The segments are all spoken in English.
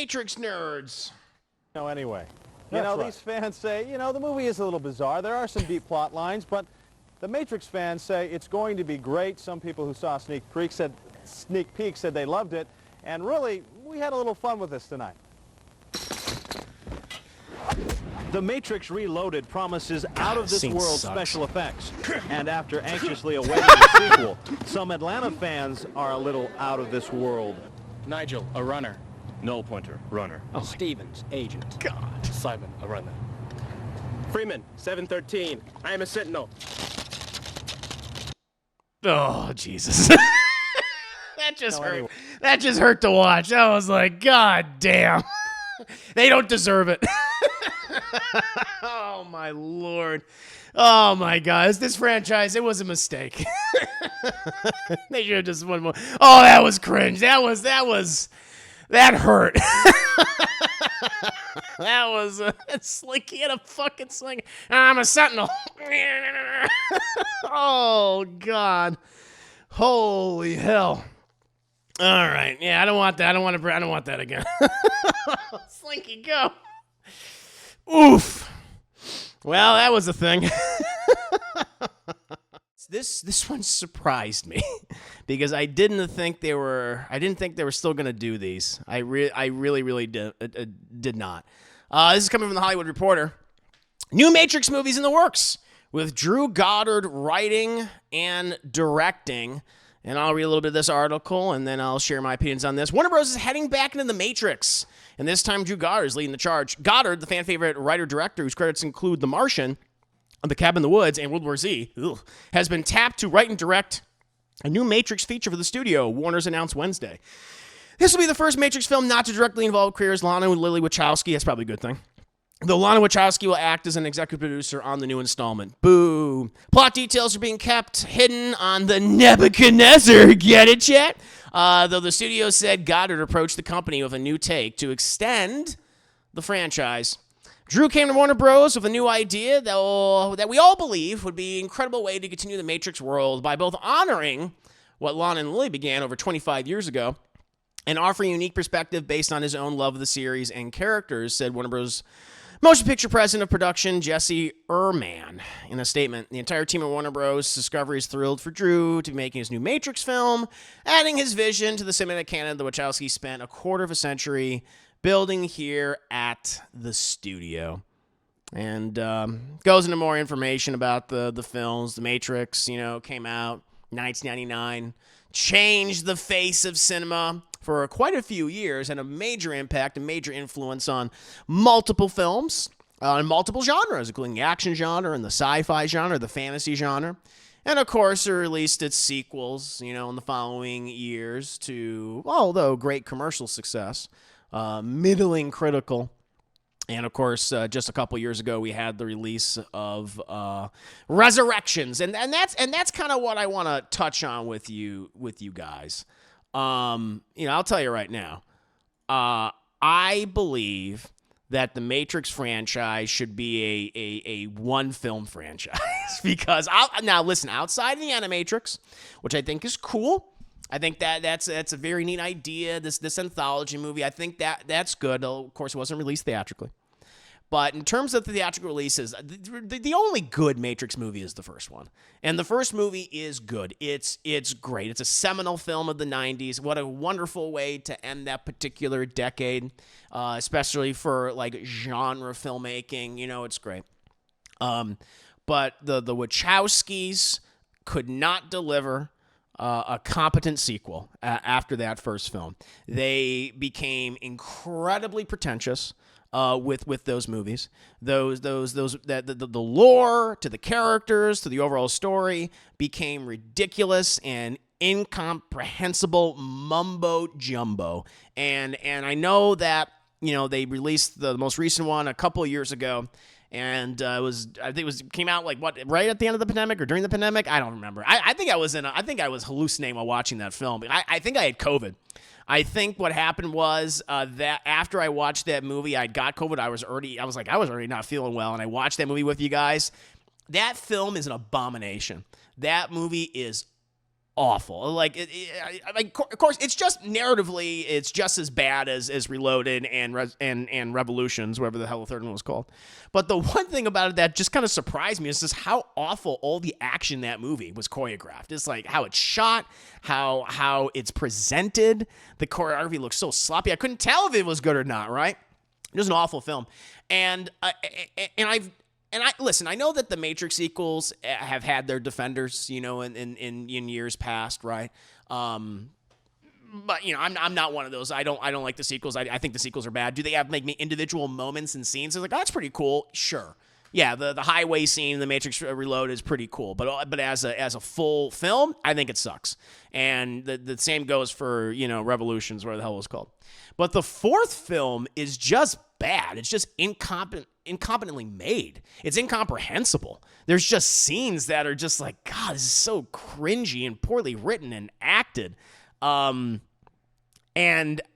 Matrix nerds. No, anyway. These fans say, the movie is a little bizarre. There are some deep plot lines, but the Matrix fans say it's going to be great. Some people who saw sneak peek said they loved it. And really, we had a little fun with this tonight. The Matrix Reloaded promises out-of-this-world special effects. And after anxiously awaiting the sequel, some Atlanta fans are a little out of this world. Nigel, a runner. Null pointer, runner. Oh, Stevens, agent. God. Simon, a runner. Freeman, 713. I am a sentinel. Oh, Jesus. That just hurt. That just hurt to watch. I was like, God damn. They don't deserve it. Oh, my Lord. Oh, my God. This franchise, it was a mistake. They should have just one more. Oh, that was cringe. That hurt. That was Slinky had a fucking sling. I'm a sentinel. Oh, God. Holy hell. All right. Yeah, I don't want that. I don't want that again. Slinky, go. Oof. Well, that was a thing. This one surprised me because I didn't think they were still going to do these. I really did not. This is coming from the Hollywood Reporter. New Matrix movies in the works with Drew Goddard writing and directing. And I'll read a little bit of this article, and then I'll share my opinions on this. Warner Bros. Is heading back into the Matrix, and this time Drew Goddard is leading the charge. Goddard, the fan-favorite writer-director, whose credits include The Martian, The Cabin in the Woods, and World War Z, has been tapped to write and direct a new Matrix feature for the studio, Warner's announced Wednesday. This will be the first Matrix film not to directly involve creators Lana and Lily Wachowski. That's probably a good thing. Though Lana Wachowski will act as an executive producer on the new installment. Boo. Plot details are being kept hidden on the Nebuchadnezzar. Get it, chat? Though the studio said Goddard approached the company with a new take to extend the franchise. Drew came to Warner Bros. With a new idea that we all believe would be an incredible way to continue the Matrix world by both honoring what Lana and Lily began over 25 years ago and offering a unique perspective based on his own love of the series and characters, said Warner Bros. Motion Picture President of Production, Jesse Herman, in a statement. The entire team at Warner Bros. Discovery is thrilled for Drew to be making his new Matrix film, adding his vision to the cinematic canon the Wachowski spent a quarter of a century building here at the studio. And goes into more information about the films. The Matrix, came out in 1999, changed the face of cinema for quite a few years, and a major impact, a major influence on multiple films, and multiple genres, including the action genre and the sci-fi genre, the fantasy genre. And, of course, it released its sequels, in the following years to, although great commercial success, middling critical. And, of course, just a couple years ago, we had the release of Resurrections. And that's kind of what I want to touch on with you guys. I'll tell you right now, I believe that the Matrix franchise should be a one-film franchise because now listen, outside of the Animatrix, which I think is cool, I think that's a very neat idea. This anthology movie, I think that's good. Of course, it wasn't released theatrically. But in terms of the theatrical releases, the only good Matrix movie is the first one. And the first movie is good. It's great. It's a seminal film of the 90s. What a wonderful way to end that particular decade, especially for like genre filmmaking. It's great. But the Wachowskis could not deliver a competent sequel after that first film. They became incredibly pretentious. With those movies, the lore to the characters to the overall story became ridiculous and incomprehensible mumbo jumbo. And I know that they released the most recent one a couple of years ago, and came out right at the end of the pandemic or during the pandemic. I don't remember. I think I was hallucinating while watching that film. I think I had COVID. I think what happened was that after I watched that movie, I got COVID. I was already not feeling well, and I watched that movie with you guys. That film is an abomination. That movie is awful. Like, of course, it's just narratively, it's just as bad as Reloaded and Revolutions, whatever the hell the third one was called. But the one thing about it that just kind of surprised me is just how awful all the action in that movie was choreographed. It's like how it's shot, how it's presented. The choreography looks so sloppy. I couldn't tell if it was good or not, right? It was an awful film. And listen, I know that the Matrix sequels have had their defenders, in years past, right? But I'm not one of those. I don't like the sequels. I think the sequels are bad. Do they have make me individual moments and scenes? It's like, oh, that's pretty cool. Sure. Yeah, the highway scene in the Matrix Reload is pretty cool, but as a full film, I think it sucks. And the same goes for Revolutions, whatever the hell it was called. But the fourth film is just bad. It's just incompetently made. It's incomprehensible. There's just scenes that are just like, God, this is so cringy and poorly written and acted. And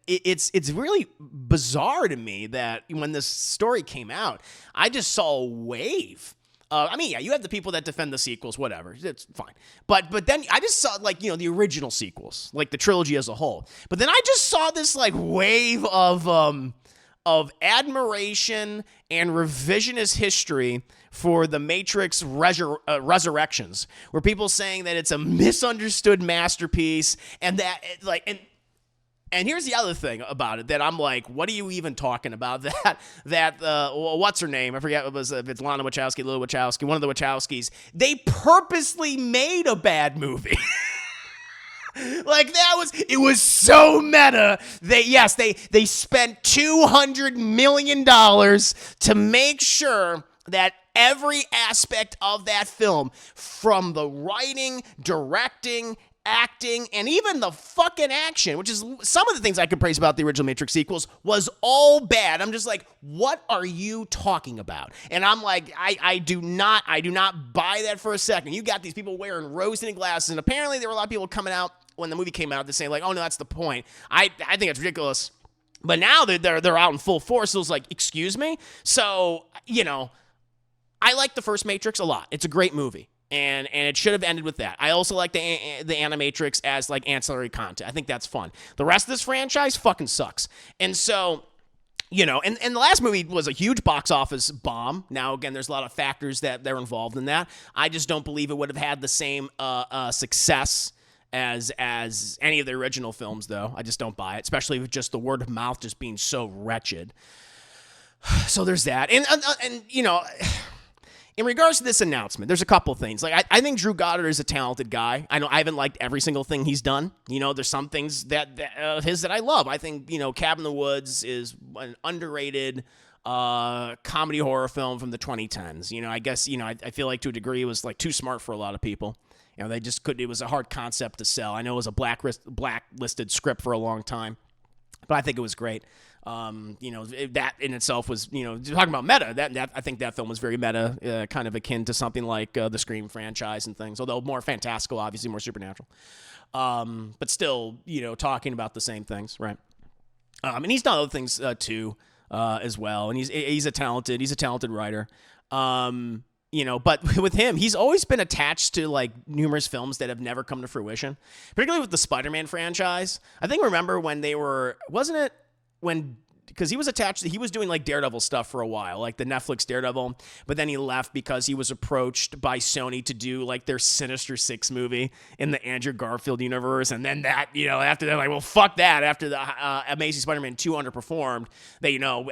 it's really bizarre to me that when this story came out, I just saw a wave. You have the people that defend the sequels, whatever, it's fine. But then I just saw the original sequels, like the trilogy as a whole. But then I just saw this wave of admiration and revisionist history for the Matrix Resurrections, where people saying that it's a misunderstood masterpiece, and that and here's the other thing about it that I'm like, what are you even talking about? What's her name? I forget if it's Lana Wachowski, Lil Wachowski, one of the Wachowskis. They purposely made a bad movie. It was so meta. They spent $200 million to make sure that every aspect of that film, from the writing, directing, acting, and even the fucking action, which is some of the things I could praise about the original Matrix sequels, was all bad. I'm just like, what are you talking about? And I'm like, I do not buy that for a second. You got these people wearing rose-tinted glasses, and apparently there were a lot of people coming out when the movie came out, they're saying oh no, that's the point. I think it's ridiculous. But now they're out in full force. So it's like, excuse me? So, I like the first Matrix a lot. It's a great movie. And it should have ended with that. I also like the Animatrix as ancillary content. I think that's fun. The rest of this franchise fucking sucks. And so, and the last movie was a huge box office bomb. Now, again, there's a lot of factors that they're involved in that. I just don't believe it would have had the same success as any of the original films, though. I just don't buy it, especially with just the word of mouth just being so wretched. So there's that. And in regards to this announcement, there's a couple things. I think Drew Goddard is a talented guy. I haven't liked every single thing he's done. There's some things that his that I love. I think Cabin in the Woods is an underrated comedy horror film from the 2010s. I guess I feel like to a degree it was too smart for a lot of people. They just couldn't. It was a hard concept to sell. I know it was a blacklisted script for a long time, but I think it was great. That in itself was, talking about meta, that I think that film was very meta, kind of akin to something like the Scream franchise and things, although more fantastical, obviously more supernatural. But still, talking about the same things, right? And he's done other things too, as well. And he's a talented writer. But with him, he's always been attached to numerous films that have never come to fruition, particularly with the Spider-Man franchise. I think remember when because he was attached, he was doing Daredevil stuff for a while, the Netflix Daredevil, but then he left because he was approached by Sony to do their Sinister Six movie in the Andrew Garfield universe. And then that, after they're well, fuck that. After the Amazing Spider-Man 2 underperformed,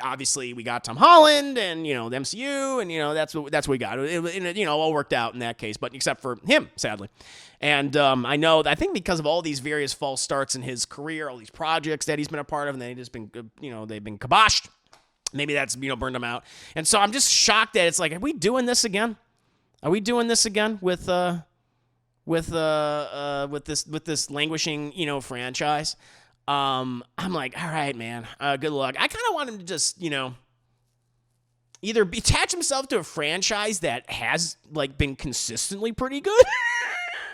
obviously we got Tom Holland and, the MCU, and, that's what we got. It all worked out in that case, but except for him, sadly. And I think because of all these various false starts in his career, all these projects that he's been a part of, and they've been kiboshed. Maybe that's burned him out. And so I'm just shocked that it's are we doing this again? Are we doing this again with this languishing franchise? I'm like, all right, man, good luck. I kind of want him to just either attach himself to a franchise that has been consistently pretty good.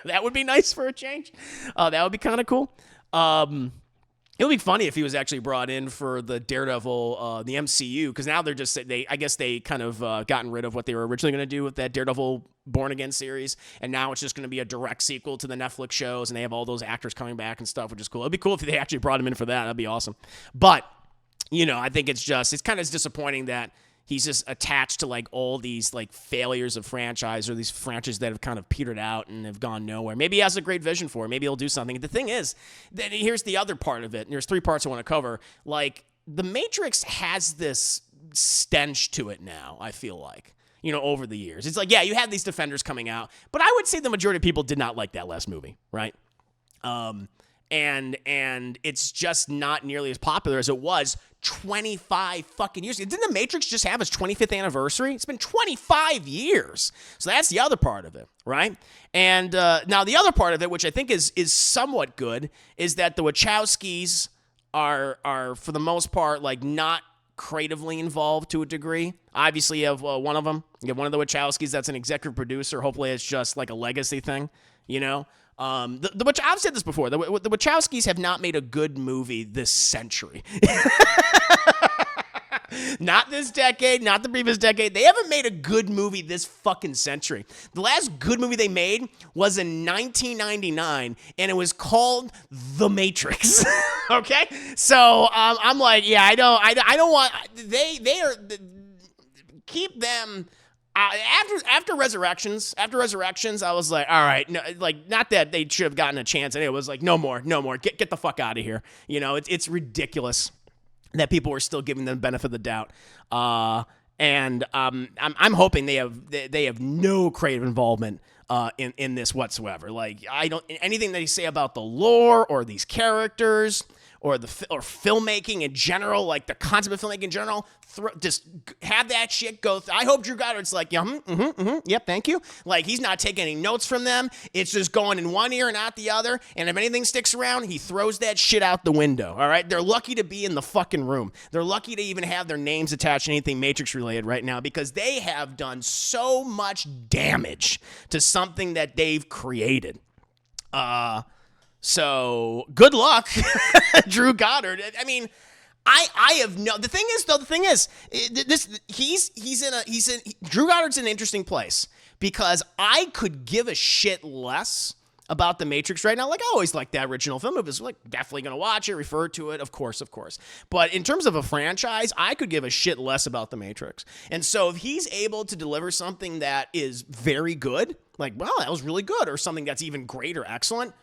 That would be nice for a change. That would be kind of cool. It would be funny if he was actually brought in for the Daredevil, the MCU, because now they're just I guess they kind of gotten rid of what they were originally going to do with that Daredevil Born Again series, and now it's just going to be a direct sequel to the Netflix shows, and they have all those actors coming back and stuff, which is cool. It'd be cool if they actually brought him in for that. That'd be awesome. But I think it's kind of disappointing that he's just attached to like all these like failures of franchise or these franchises that have kind of petered out and have gone nowhere. Maybe he has a great vision for it. Maybe he'll do something. The thing is, that here's the other part of it. And there's 3 parts I want to cover. Like, The Matrix has this stench to it now, I feel like, over the years. It's like, yeah, you have these Defenders coming out, but I would say the majority of people did not like that last movie, right? And it's just not nearly as popular as it was 25 fucking years ago. Didn't The Matrix just have its 25th anniversary? It's been 25 years. So that's the other part of it, right? And now the other part of it, which I think is somewhat good, is that the Wachowskis are for the most part like not creatively involved to a degree. Obviously, you have one of them. You have one of the Wachowskis that's an executive producer. Hopefully, it's just like a legacy thing, I've said this before. The Wachowskis have not made a good movie this century. Not this decade, not the previous decade. They haven't made a good movie this fucking century. The last good movie they made was in 1999, and it was called The Matrix. Okay, so I'm like, yeah, I don't want. They are keep them. After Resurrections, I was like, all right, no, like, not that they should have gotten a chance, and it was like, no more, get the fuck out of here. It's ridiculous that people are still giving them the benefit of the doubt. And I'm hoping they have no creative involvement in this whatsoever. Like, anything they say about the lore or these characters or filmmaking in general, like the concept of filmmaking in general, just have that shit go. I hope Drew Goddard's like, yeah, yep, thank you. Like, he's not taking any notes from them. It's just going in one ear and out the other. And if anything sticks around, he throws that shit out the window. All right, they're lucky to be in the fucking room. They're lucky to even have their names attached to anything Matrix related right now, because they have done so much damage to something that they've created. So good luck, Drew Goddard. I mean, I have no. The thing is, Drew Goddard's in an interesting place, because I could give a shit less about The Matrix right now. Like, I always liked that original film. It was like definitely gonna watch it, refer to it, of course. But in terms of a franchise, I could give a shit less about The Matrix. And so if he's able to deliver something that is very good, like, wow, that was really good, or something that's even great or excellent,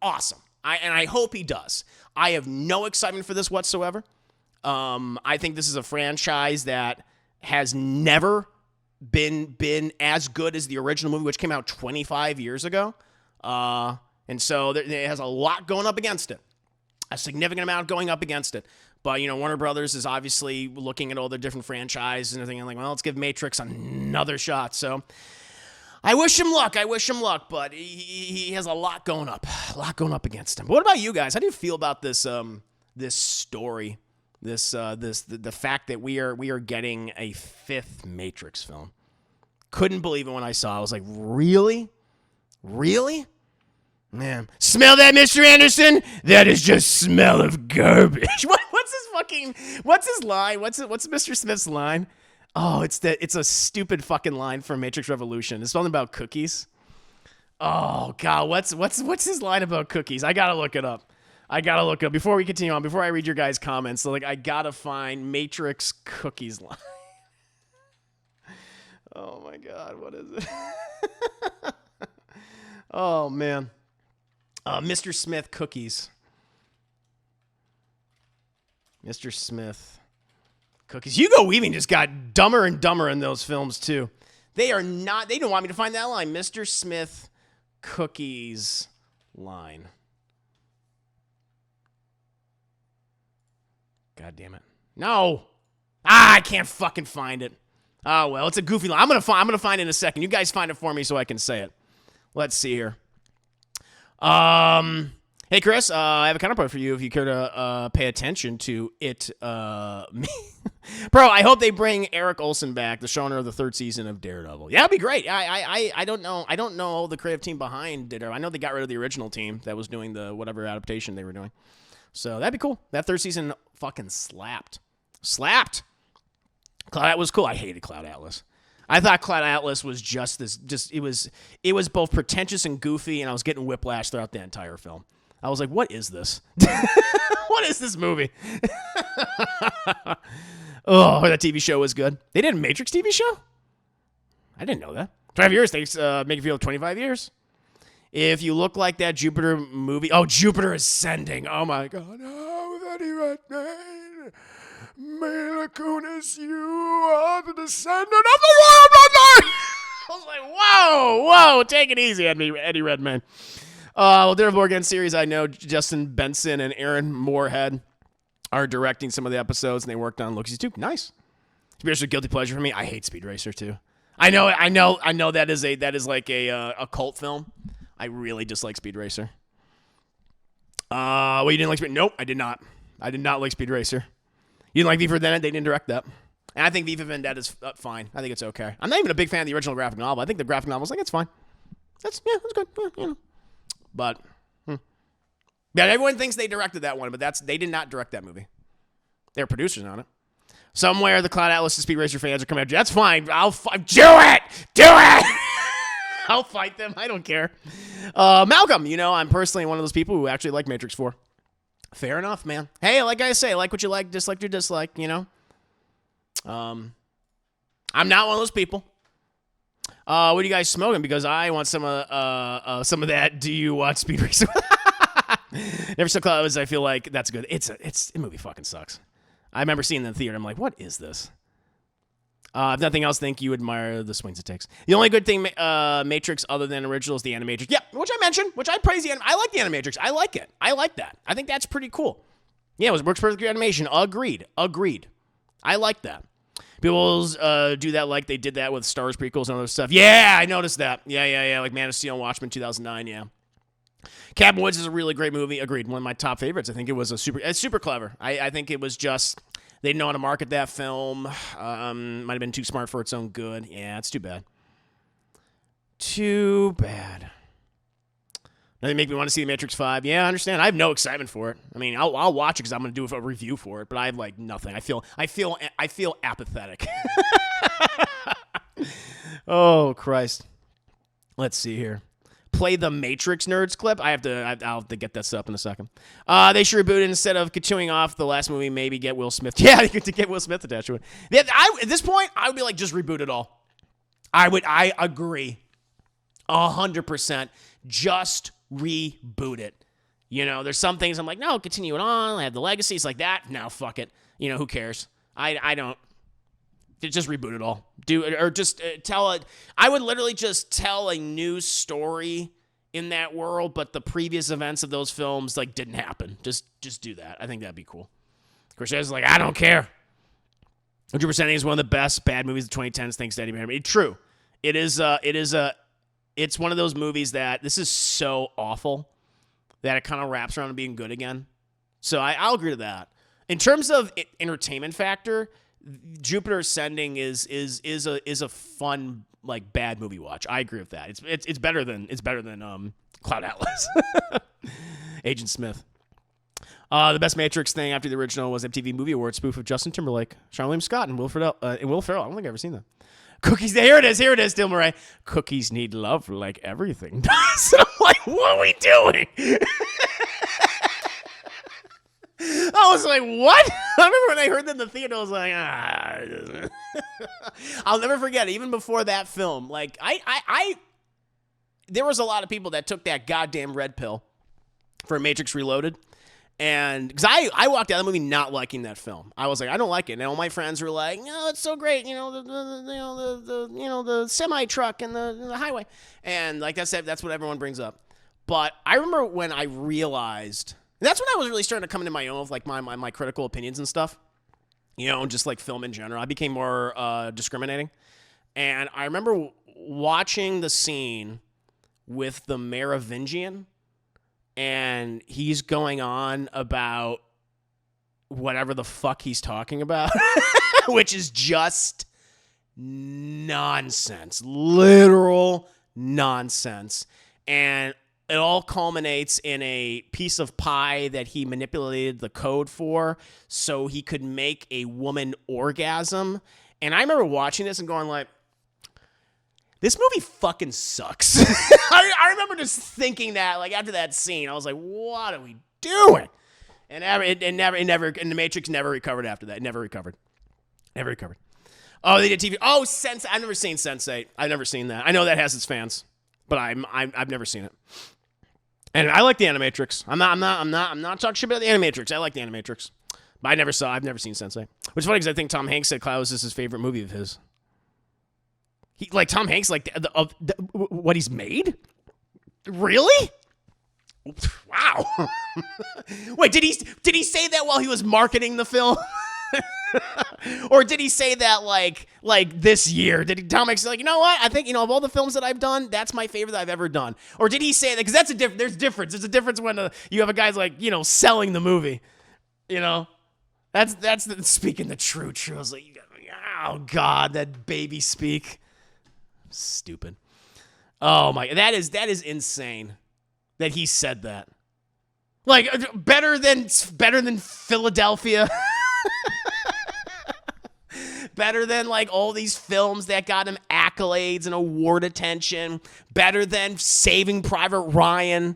awesome. I hope he does. I have no excitement for this whatsoever. I think this is a franchise that has never been as good as the original movie, which came out 25 years ago. And so it has a lot going up against it, a significant amount going up against it. But, Warner Brothers is obviously looking at all their different franchises and thinking like, well, let's give Matrix another shot. So I wish him luck, but he has a lot going up against him. But what about you guys? How do you feel about this this story, the fact that we are getting a 5th Matrix film? Couldn't believe it when I saw it. I was like, really? Man, smell that, Mr. Anderson? That is just smell of garbage. What's his line? What's Mr. Smith's line? Oh, it's a stupid fucking line from Matrix Revolution. It's something about cookies. Oh God, what's his line about cookies? I gotta look it up. Before we continue on, before I read your guys' comments. So I gotta find Matrix cookies line. Oh my God, what is it? Oh man, Mr. Smith cookies. Mr. Smith cookies. Hugo Weaving just got dumber and dumber in those films too. They don't want me to find that line. Mr. Smith cookies line. God damn it. No. I can't fucking find it. Oh well, it's a goofy line. I'm gonna find it in a second. You guys find it for me so I can say it. Let's see here. Hey, Chris, I have a counterpoint for you if you care to pay attention to it. Bro, I hope they bring Eric Olsen back, the showrunner of the 3rd season of Daredevil. Yeah, that'd be great. I don't know the creative team behind Daredevil. I know they got rid of the original team that was doing the whatever adaptation they were doing. So that'd be cool. That third season fucking slapped. Slapped. Cloud Atlas was cool. I hated Cloud Atlas. I thought Cloud Atlas was it was both pretentious and goofy, and I was getting whiplash throughout the entire film. I was like, what is this? What is this movie? Oh, that TV show was good. They did a Matrix TV show? I didn't know that. 25 years. They make you feel 25 years. If you look like that Jupiter movie. Oh, Jupiter Ascending. Oh, my God. Oh, with Eddie Redmayne. Mila Kunis, you are the descendant of the royal bloodline. I was like, whoa, take it easy, Eddie Redmayne. Well, Daredevil Again series, I know Justin Benson and Aaron Moorhead are directing some of the episodes, and they worked on Loki's too. Nice. Speed a guilty pleasure for me. I hate Speed Racer too. I know that is like a cult film. I really dislike Speed Racer. Well, you didn't like Speed? Nope, I did not. I did not like Speed Racer. You didn't like V for Vendetta? They didn't direct that. And I think V for Vendetta is fine. I think it's okay. I'm not even a big fan of the original graphic novel. I think the graphic novel is like, it's fine. That's good. Yeah. But, yeah, everyone thinks they directed that one, but they did not direct that movie. They're producers on it. Somewhere the Cloud Atlas and Speed Racer fans are coming after you. That's fine. Do it! Do it! I'll fight them. I don't care. Malcolm, I'm personally one of those people who actually like Matrix 4. Fair enough, man. Hey, like I say, like what you like, dislike your dislike, I'm not one of those people. What are you guys smoking? Because I want some of that. Do you watch Speed Racer? Never so close. I feel like that's good. The movie fucking sucks. I remember seeing it in the theater. I'm like, what is this? If nothing else, think you admire the swings it takes. The only good thing Matrix other than original is the Animatrix. Yeah, which I mentioned, which I praise I like the Animatrix. I like it. I like that. I think that's pretty cool. Yeah, it works perfectly animation. Agreed. I like that. People do that like they did that with Star Wars prequels and other stuff. Yeah, I noticed that. Yeah. Like Man of Steel and Watchmen 2009, yeah. Cabin Woods is a really great movie. Agreed. One of my top favorites. I think it's super clever. I think it was just, they didn't know how to market that film. Might have been too smart for its own good. Yeah, it's too bad. Too bad. Now they make me want to see The Matrix 5. Yeah, I understand. I have no excitement for it. I mean, I'll watch it because I'm going to do a review for it, but I have like nothing. I feel apathetic. Oh, Christ. Let's see here. Play the Matrix Nerds clip. I'll have to get that stuff in a second. They should reboot it instead of continuing off the last movie. Maybe get Will Smith. Yeah, to get Will Smith attached to it. Yeah, at this point, I would be like, just reboot it all. I agree. 100%. Just reboot it. There's some things I'm like, no, continue it on. I have the legacies like that. No, fuck it. Who cares? I don't. Just reboot it all. Do it, or just tell it. I would literally just tell a new story in that world, but the previous events of those films like didn't happen. Just do that. I think that'd be cool. Scorsese's like, I don't care. 100% is one of the best bad movies of the 2010s. Thanks to Eddie Redmayne. True. It's one of those movies that this is so awful that it kind of wraps around to being good again. So I'll agree to that. In terms of entertainment factor, Jupiter Ascending is a fun like bad movie watch. I agree with that. It's better than Cloud Atlas. Agent Smith. The best Matrix thing after the original was MTV Movie Awards spoof of Justin Timberlake, Sean William Scott, and Will Ferrell. I don't think I've ever seen that. Cookies. Here it is, Dil Murray. Cookies need love like everything does. I'm like, what are we doing? I was like, what? I remember when I heard that in the theater, I was like, I'll never forget it. Even before that film, like, there was a lot of people that took that goddamn red pill for Matrix Reloaded. And because I walked out of the movie not liking that film. I was like, I don't like it. And all my friends were like, no, it's so great. The semi truck and the highway. And like I said, that's what everyone brings up. But I remember when I realized, and that's when I was really starting to come into my own with like my critical opinions and stuff. Just like film in general. I became more discriminating. And I remember watching the scene with the Merovingian. And he's going on about whatever the fuck he's talking about, which is just nonsense, literal nonsense. And it all culminates in a piece of pie that he manipulated the code for so he could make a woman orgasm. And I remember watching this and going like, this movie fucking sucks. I remember just thinking that, like, after that scene, I was like, what are we doing? And the Matrix never recovered after that. Never recovered. Oh, they did TV. Oh, Sense. I've never seen Sense8. I've never seen that. I know that has its fans, but I've never seen it. And I like the Animatrix. I'm not talking shit about the Animatrix. I like the Animatrix, but I've never seen Sense8. Which is funny because I think Tom Hanks said Klaus is his favorite movie of his. Tom Hanks, like what he's made? Really? Wow. Wait, did he say that while he was marketing the film? Or did he say that like this year? Did Tom Hanks say, like, you know what? I think, of all the films that I've done, that's my favorite that I've ever done. Or did he say that? Because that's there's difference. There's a difference when you have a guy's like, selling the movie. That's speaking the true. I was like, oh God, that baby speak. Stupid. Oh my, that is insane that he said that. Like, better than Philadelphia. Better than like all these films that got him accolades and award attention. Better than Saving Private Ryan,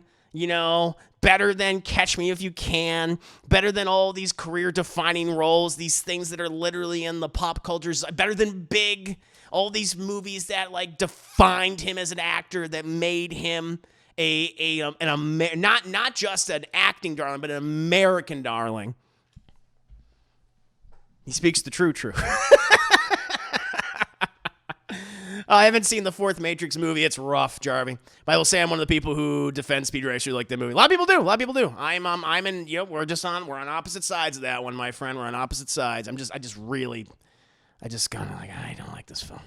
better than Catch Me If You Can. Better than all these career defining roles, these things that are literally in the pop cultures. Better than Big. All these movies that like defined him as an actor, that made him not just an acting darling, but an American darling. He speaks the true. I haven't seen the fourth Matrix movie. It's rough, Jarvie. But I will say I'm one of the people who defend Speed Racer like the movie. A lot of people do. I'm in. We're on opposite sides of that one, my friend. We're on opposite sides. I just kind of like, I don't like this film.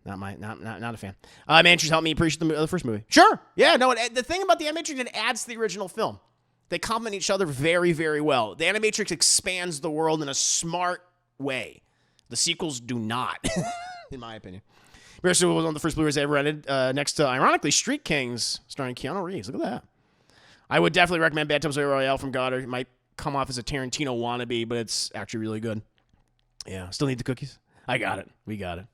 Not a fan. Matrix helped me appreciate the first movie. Sure. Yeah, no, the thing about the Animatrix, it adds to the original film. They complement each other very, very well. The Animatrix expands the world in a smart way. The sequels do not, in my opinion. Racer was one of the first Blu-rays I ever rented, next to, ironically, Street Kings, starring Keanu Reeves. Look at that. I would definitely recommend Bad Times at Royale from Goddard. It might come off as a Tarantino wannabe, but it's actually really good. Yeah, still need the cookies? I got it. We got it.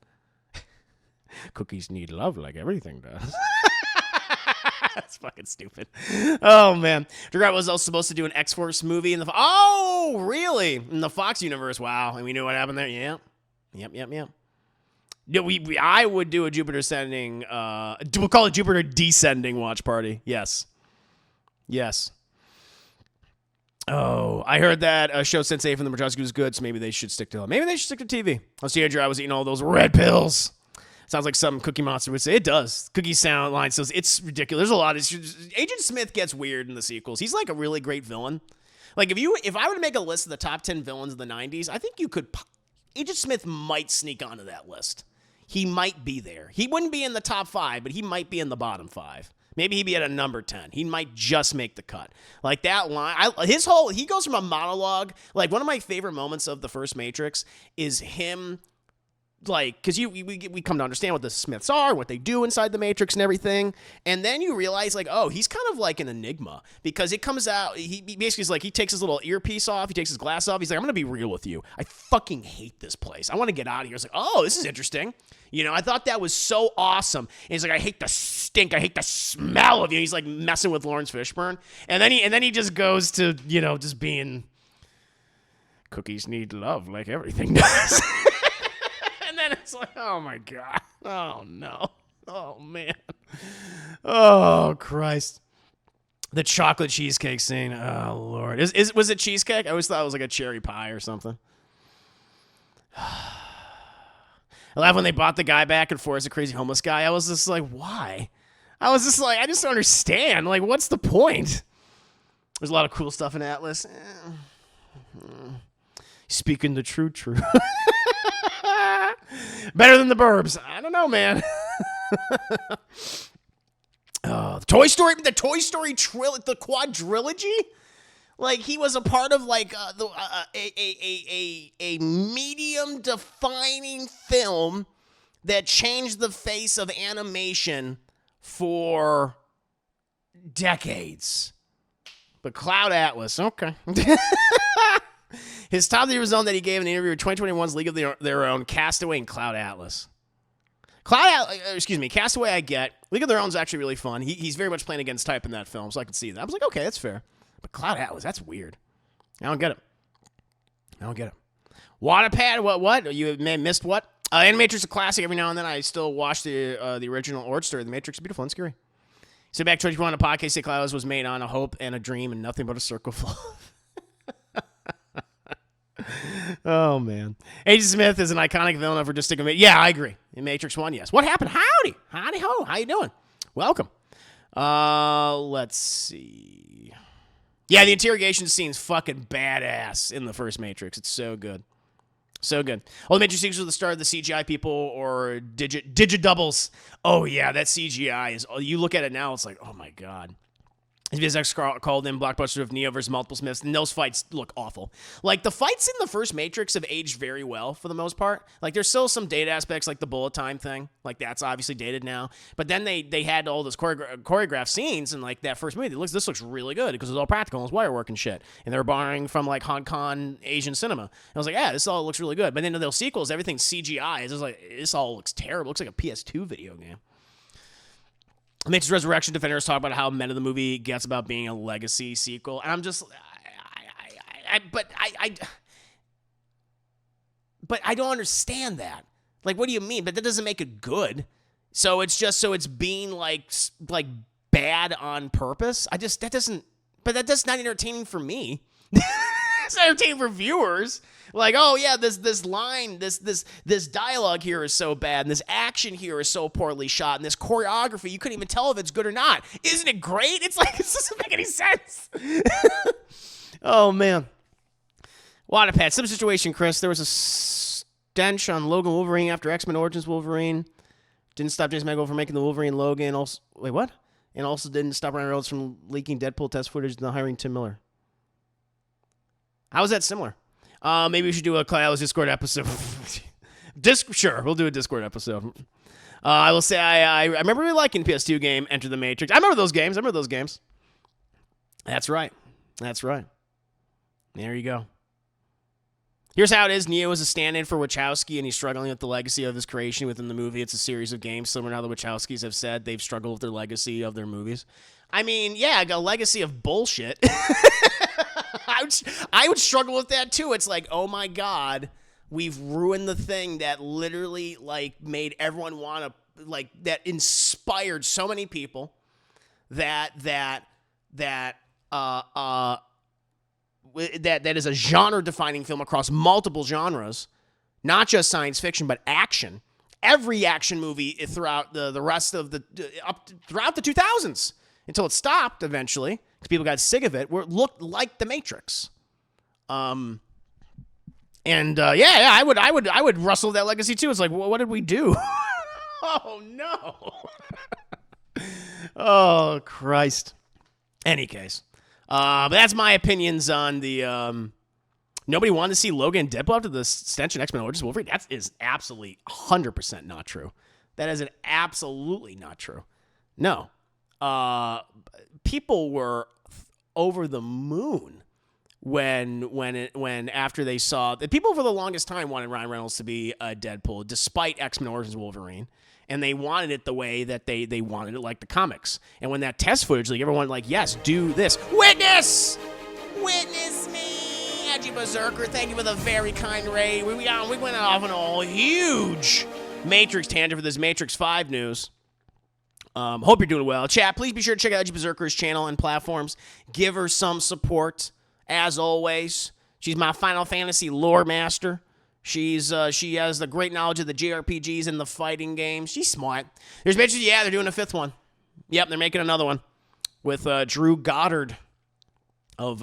Cookies need love like everything does. That's fucking stupid. Oh, man. Drew Goddard was also supposed to do an X-Force movie in the... Oh, really? In the Fox universe. Wow. And we knew what happened there? Yeah. Yep. Yeah, I would do a Jupiter Ascending... we'll call it Jupiter Descending watch party. Yes. Oh, I heard that show Sense8 from the Wachowski was good, so maybe they should stick to it. Maybe they should stick to TV. I'll see Andrew. I was eating all those red pills. Sounds like some Cookie Monster would say. It does. Cookie sound line says it's ridiculous. There's a lot. Agent Smith gets weird in the sequels. He's like a really great villain. Like if I were to make a list of the top 10 villains of the 90s, I think you could. Agent Smith might sneak onto that list. He might be there. He wouldn't be in the top 5, but he might be in the bottom 5. Maybe he'd be at a number 10. He might just make the cut. Like that line, he goes from a monologue. Like one of my favorite moments of the first Matrix is him. Like, because we come to understand what the Smiths are, what they do inside the Matrix and everything, and then you realize, like, oh, he's kind of like an enigma, because it comes out, he basically is like, he takes his little earpiece off, he takes his glass off, he's like, I'm going to be real with you. I fucking hate this place. I want to get out of here. It's like, oh, this is interesting. I thought that was so awesome. And he's like, I hate the stink. I hate the smell of you. He's like messing with Lawrence Fishburne. And then he just goes to, just being, cookies need love like everything does. And it's like, oh my God. Oh no. Oh man. Oh Christ. The chocolate cheesecake scene. Oh Lord. Was it cheesecake? I always thought it was like a cherry pie or something. I laugh when they bought the guy back and forth as a crazy homeless guy. I was just like, why? I was just like, I just don't understand. Like, what's the point? There's a lot of cool stuff in Atlas. Speaking the true. Better than the Burbs. I don't know, man. The Toy Story the quadrilogy. Like he was a part of like a medium defining film that changed the face of animation for decades. But Cloud Atlas, okay. His top of the year was on that he gave in an interview with 2021's League of Their Own, Castaway, and Cloud Atlas. Castaway I get. League of Their Own is actually really fun. He's very much playing against type in that film, so I can see that. I was like, okay, that's fair. But Cloud Atlas, that's weird. I don't get it. Waterpad, what? You may have missed what? Animatrix is a classic. Every now and then I still watch the original origin story. The Matrix is beautiful and scary. So back to 2021, a podcast say Cloud Atlas was made on a hope and a dream and nothing but a circle full of. Oh, man. Agent Smith is an iconic villain for just sticking. Yeah, I agree. In Matrix 1, yes. What happened? Howdy ho. How you doing? Welcome. Let's see. Yeah, the interrogation scene's fucking badass in the first Matrix. It's so good. So good. All the Matrix sequels are the start of the CGI people or digit doubles. Oh, yeah, that CGI is. You look at it now, it's like, oh, my God. SBSX called in blockbuster of Neo versus multiple Smiths, and those fights look awful. Like, the fights in the first Matrix have aged very well for the most part. Like, there's still some dated aspects, like the bullet time thing. Like, that's obviously dated now. But then they had all those choreographed scenes, and, like, that first movie, this looks really good because it's all practical and it's wire work and shit. And they're borrowing from, like, Hong Kong Asian cinema. And I was like, yeah, this all looks really good. But then in those sequels, everything's CGI. It's just like, this all looks terrible. It looks like a PS2 video game. Matrix Resurrection defenders talk about how meta the movie gets about being a legacy sequel, and I'm just, but I don't understand that. Like, what do you mean? But that doesn't make it good. So it's being like bad on purpose. That's not entertaining for me. It's entertaining for viewers. Like, oh yeah, this line, this dialogue here is so bad, and this action here is so poorly shot, and this choreography, you couldn't even tell if it's good or not. Isn't it great? It's like, it doesn't make any sense. Oh man. Waterpad, same situation, Chris. There was a stench on Logan Wolverine after X-Men Origins Wolverine. Didn't stop James Mangold from making the Wolverine Logan. Also, wait, what? And also didn't stop Ryan Reynolds from leaking Deadpool test footage and hiring Tim Miller. How is that similar? Maybe we should do a Cloud Discord episode. Sure, we'll do a Discord episode. I will say I remember really liking PS2 game Enter the Matrix. I remember those games. That's right. There you go. Here's how it is. Neo is a stand-in for Wachowski, and he's struggling with the legacy of his creation within the movie. It's a series of games, similar to how the Wachowskis have said they've struggled with their legacy of their movies. I mean, yeah, a legacy of bullshit. I would struggle with that too. It's like, oh my God, we've ruined the thing that literally like made everyone want to, like, that inspired so many people that is a genre-defining film across multiple genres, not just science fiction but action. Every action movie throughout the rest of throughout the 2000s until it stopped eventually. People got sick of it. Looked like the Matrix, I would rustle that legacy too. It's like, well, what did we do? Oh no! Oh Christ! Any case, but that's my opinions on the. Nobody wanted to see Logan and Deadpool after the stench in X-Men Origins Wolverine. That is absolutely 100% not true. That is absolutely not true. No. People were over the moon when after they saw the people for the longest time wanted Ryan Reynolds to be Deadpool despite X-Men Origins Wolverine, and they wanted it the way that they wanted it, like the comics. And when that test footage, like everyone like, yes, do this. Witness me, Edgy Berserker. Thank you for the very kind raid. We went off on a huge Matrix tangent for this Matrix 5 news. Hope you're doing well. Chat, please be sure to check out Edgy Berserker's channel and platforms. Give her some support, as always. She's my Final Fantasy lore master. She has the great knowledge of the JRPGs and the fighting games. She's smart. There's Matrix, yeah, they're doing a 5th one. Yep, they're making another one with Drew Goddard of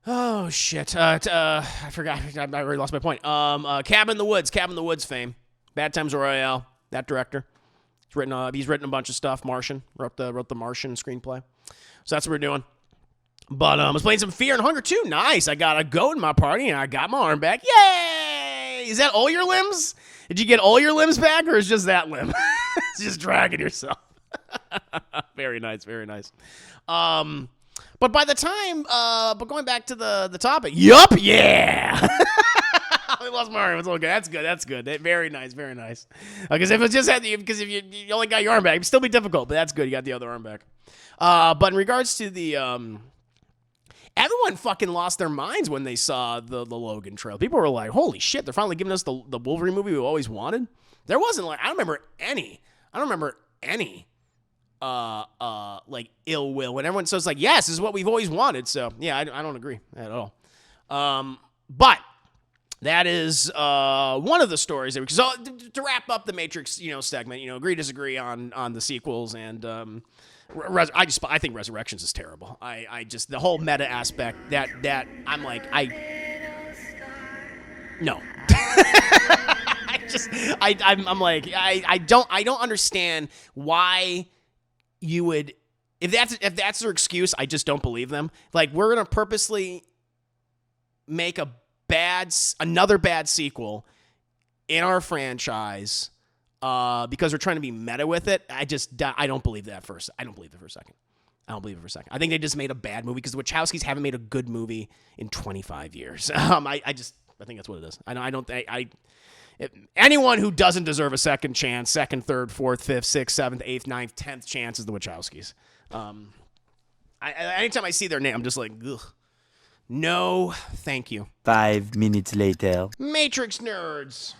oh shit. I forgot. I already lost my point. Cabin in the Woods fame. Bad Times Royale. That director. He's written a bunch of stuff. Martian. Wrote the Martian screenplay. So that's what we're doing. But I was playing some Fear and Hunger too. Nice. I got a goat in my party and I got my arm back. Yay! Is that all your limbs? Did you get all your limbs back or is just that limb? It's just dragging yourself. Very nice, very nice. But by the time, but going back to the topic, yup, yeah. I lost my arm. It's all good. That's good. That's good. Very nice, very nice. Because if it just had because if you only got your arm back, it'd still be difficult. But that's good. You got the other arm back. But in regards to the everyone fucking lost their minds when they saw the Logan trailer. People were like, "Holy shit! They're finally giving us the Wolverine movie we always wanted." There wasn't like I don't remember any like ill will when everyone says like, "Yes, this is what we've always wanted." So yeah, I don't agree at all. But that is one of the stories. So to wrap up the Matrix, segment, agree disagree on the sequels and. I think Resurrections is terrible. I just the whole meta aspect that I'm like no. I'm like I don't understand why you would if that's their excuse. I just don't believe them. Like we're gonna purposely make another bad sequel in our franchise. Because we're trying to be meta with it, I don't believe that first. I don't believe it for a second. I think they just made a bad movie because the Wachowskis haven't made a good movie in 25 years. I think that's what it is. Anyone who doesn't deserve a second chance, second, third, fourth, fifth, sixth, seventh, eighth, ninth, 10th chance is the Wachowskis. Anytime I see their name, I'm just like, ugh. No, thank you. 5 minutes later. Matrix nerds.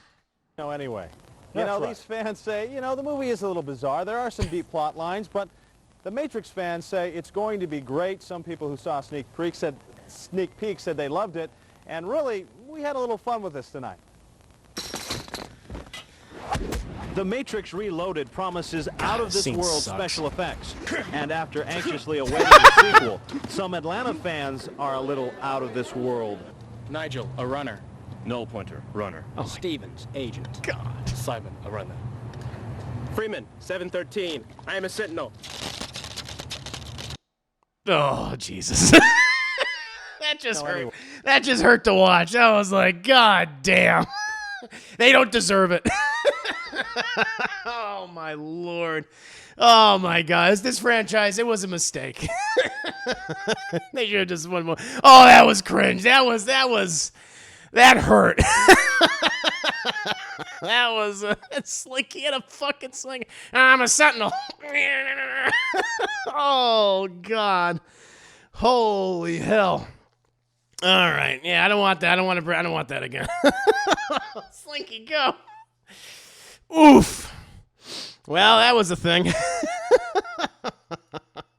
Anyway. These fans say, the movie is a little bizarre. There are some deep plot lines, but the Matrix fans say it's going to be great. Some people who saw sneak peek said they loved it. And really, we had a little fun with this tonight. The Matrix Reloaded promises out-of-this-world special effects. And after anxiously awaiting the sequel, some Atlanta fans are a little out of this world. Nigel, a runner. Null pointer, runner. Stevens, agent. God. Simon, a runner. Freeman, 713. I am a sentinel. Oh, Jesus. That just hurt. Anyway. That just hurt to watch. I was like, God damn. They don't deserve it. Oh, my Lord. Oh, my God. This franchise, it was a mistake. They should have just one more. Oh, that was cringe. That hurt. That was Slinky had a fucking sling. I'm a sentinel. Oh, God. Holy hell. All right. Yeah, I don't want that. I don't want that again. Slinky, go. Oof. Well, that was a thing.